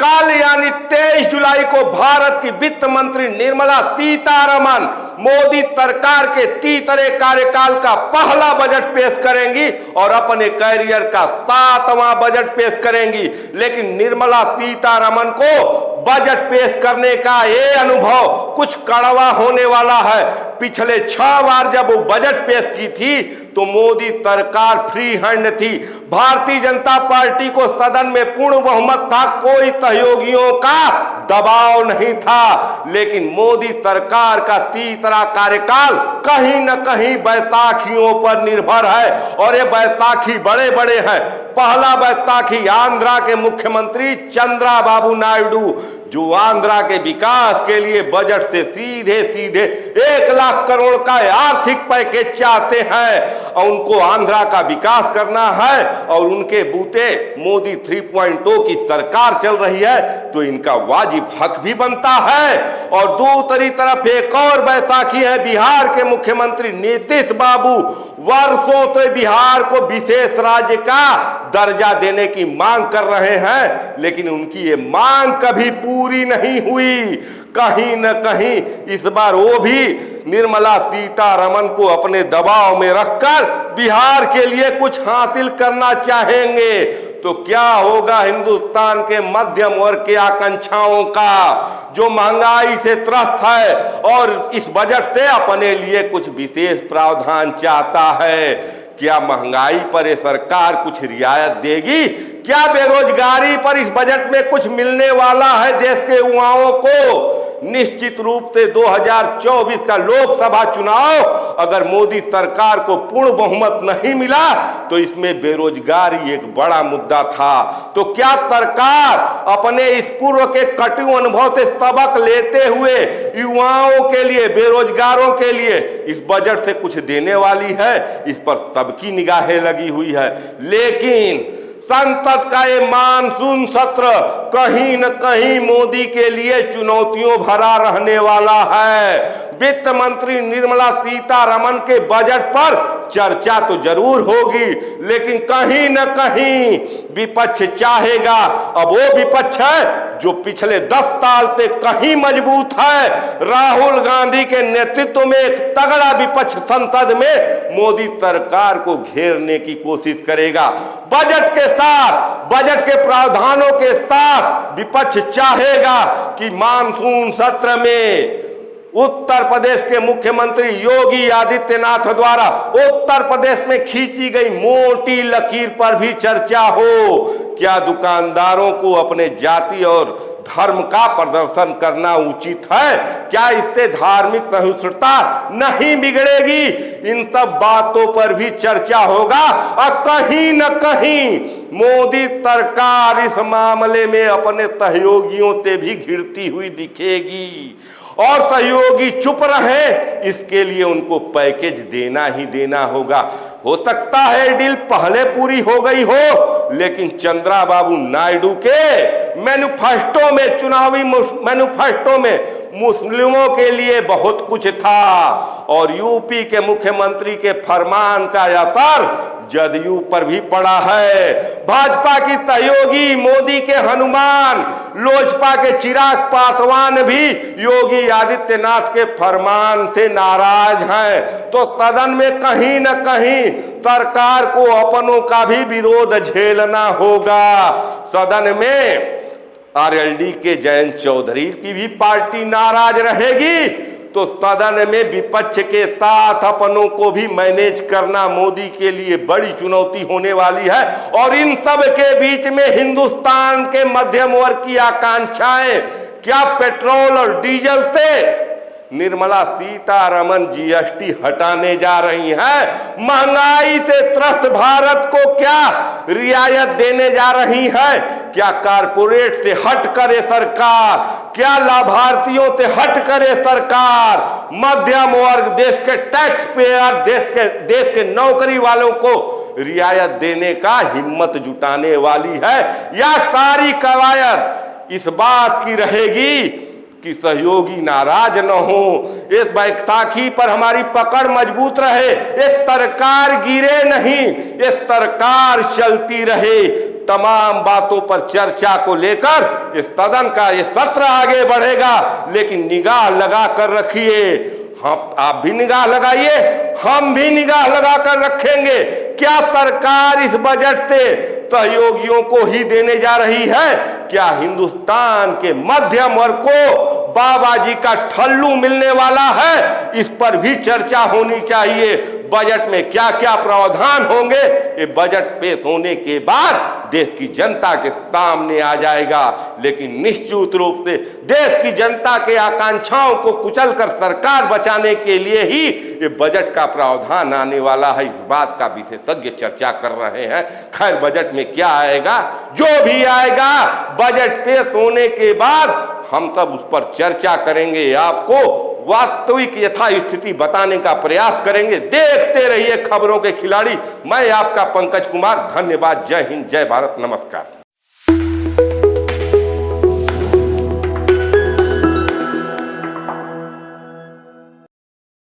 कल यानी 23 जुलाई को भारत की वित्त मंत्री निर्मला सीतारमण मोदी सरकार के तीसरे कार्यकाल का पहला बजट पेश करेंगी और अपने कैरियर का 7वां बजट पेश करेंगी। लेकिन निर्मला सीतारमण को बजट पेश करने का ये अनुभव कुछ कड़वा होने वाला है। पिछले 6 बार जब वो बजट पेश की थी तो मोदी सरकार फ्री हैंड थी। भारतीय जनता पार्टी को सदन में पूर्ण बहुमत था, कोई सहयोगियों का दबाव नहीं था। लेकिन मोदी सरकार का तीसरा कार्यकाल कहीं न कहीं बैसाखियों पर निर्भर है और ये बैसाखी बड़े बड़े हैं। पहला बैसाखी आंध्रा के मुख्यमंत्री चंद्राबाबू नायडू, जो आंध्रा के विकास के लिए बजट से सीधे 1 लाख करोड़ का आर्थिक पैकेज चाहते हैं और उनको आंध्रा का विकास करना है और उनके बूते मोदी 3.0 की सरकार चल रही है तो इनका वाजिब हक भी बनता है। और दूसरी तरफ एक और बैसाखी है बिहार के मुख्यमंत्री नीतीश बाबू, वर्षों से बिहार को विशेष राज्य का दर्जा देने की मांग कर रहे हैं, लेकिन उनकी ये मांग कभी पूरी नहीं हुई। कहीं न कहीं इस बार वो भी निर्मला सीतारमण को अपने दबाव में रखकर बिहार के लिए कुछ हासिल करना चाहेंगे। तो क्या होगा हिंदुस्तान के मध्यम वर्ग के आकांक्षाओं का, जो महंगाई से त्रस्त है और इस बजट से अपने लिए कुछ विशेष प्रावधान चाहता है। क्या महंगाई पर ये सरकार कुछ रियायत देगी? क्या बेरोजगारी पर इस बजट में कुछ मिलने वाला है देश के युवाओं को? निश्चित रूप से 2024 का लोकसभा चुनाव अगर मोदी सरकार को पूर्ण बहुमत नहीं मिला तो इसमें बेरोजगारी एक बड़ा मुद्दा था। तो क्या सरकार अपने इस पूर्व के कटु अनुभव से सबक लेते हुए युवाओं के लिए, बेरोजगारों के लिए इस बजट से कुछ देने वाली है? इस पर सबकी निगाहें लगी हुई है। लेकिन संसद का ये मानसून सत्र कहीं न कहीं मोदी के लिए चुनौतियों भरा रहने वाला है। वित्त मंत्री निर्मला सीतारमण के बजट पर चर्चा तो जरूर होगी, लेकिन कहीं न कहीं विपक्ष चाहेगा, अब वो विपक्ष है जो पिछले 10 साल से कहीं मजबूत है। राहुल गांधी के नेतृत्व में एक तगड़ा विपक्ष संसद में मोदी सरकार को घेरने की कोशिश करेगा। बजट के साथ, बजट के प्रावधानों के साथ विपक्ष चाहेगा कि मानसून सत्र में उत्तर प्रदेश के मुख्यमंत्री योगी आदित्यनाथ द्वारा उत्तर प्रदेश में खींची गई मोटी लकीर पर भी चर्चा हो। क्या दुकानदारों को अपने जाति और धर्म का प्रदर्शन करना उचित है? क्या इससे धार्मिक सहिष्णुता नहीं बिगड़ेगी? इन सब बातों पर भी चर्चा होगा और कहीं न कहीं मोदी सरकार इस मामले में अपने सहयोगियों से भी घिरती हुई दिखेगी और सहयोगी चुप रहे, इसके लिए उनको पैकेज देना ही देना होगा। हो सकता है डील पहले पूरी हो गई हो, लेकिन चंद्राबाबू नायडू के मैनिफेस्टो में, चुनावी मैनिफेस्टो में मुस्लिमों के लिए बहुत कुछ था और यूपी के मुख्यमंत्री के फरमान का असर जदयू पर भी पड़ा है। भाजपा की सहयोगी मोदी के हनुमान, लोजपा के चिराग पासवान भी योगी आदित्यनाथ के फरमान से नाराज हैं। तो सदन में कहीं न कहीं सरकार को अपनों का भी विरोध झेलना होगा। सदन में आरएलडी के जयंत चौधरी की भी पार्टी नाराज रहेगी, तो सदन में विपक्ष के साथ अपनों को भी मैनेज करना मोदी के लिए बड़ी चुनौती होने वाली है। और इन सब के बीच में हिंदुस्तान के मध्यम वर्ग की आकांक्षाएं, क्या पेट्रोल और डीजल से निर्मला सीतारमण जीएसटी हटाने जा रही हैं? महंगाई से त्रस्त भारत को क्या रियायत देने जा रही है? क्या कारपोरेट से हट करे सरकार? क्या लाभार्थियों से हट करे सरकार? मध्यम वर्ग, देश के टैक्स पेयर, देश के नौकरी वालों को रियायत देने का हिम्मत जुटाने वाली है? या सारी कवायद इस बात की रहेगी कि सहयोगी नाराज न हो, इस बैसाखी पर हमारी पकड़ मजबूत रहे, इस सरकार गिरे नहीं, इस सरकार चलती रहे? तमाम बातों पर चर्चा को लेकर इस सदन का ये सत्र आगे बढ़ेगा। लेकिन निगाह लगा कर रखिए, हम आप भी निगाह लगाइए, हम भी निगाह लगा कर रखेंगे। क्या सरकार इस बजट से सहयोगियों को ही देने जा रही है? क्या हिंदुस्तान के मध्यम वर्ग को बाबा जी का ठल्लू मिलने वाला है? इस पर भी चर्चा होनी चाहिए। बजट में क्या क्या प्रावधान होंगे, ये बजट पेश होने के बाद देश की जनता के सामने आ जाएगा। लेकिन निश्चित रूप से देश की जनता के आकांक्षाओं को कुचलकर सरकार बचाने के लिए ही ये बजट का प्रावधान आने वाला है। इस बात का विशेषज्ञ चर्चा कर रहे हैं। खैर, बजट में क्या आएगा, जो भी आएगा बजट पेश होने के बाद हम तब उस पर चर्चा करेंगे, आपको वास्तविक यथा स्थिति बताने का प्रयास करेंगे। देखते रहिए खबरों के खिलाड़ी। मैं आपका पंकज कुमार, धन्यवाद। जय हिंद, जय भारत, नमस्कार।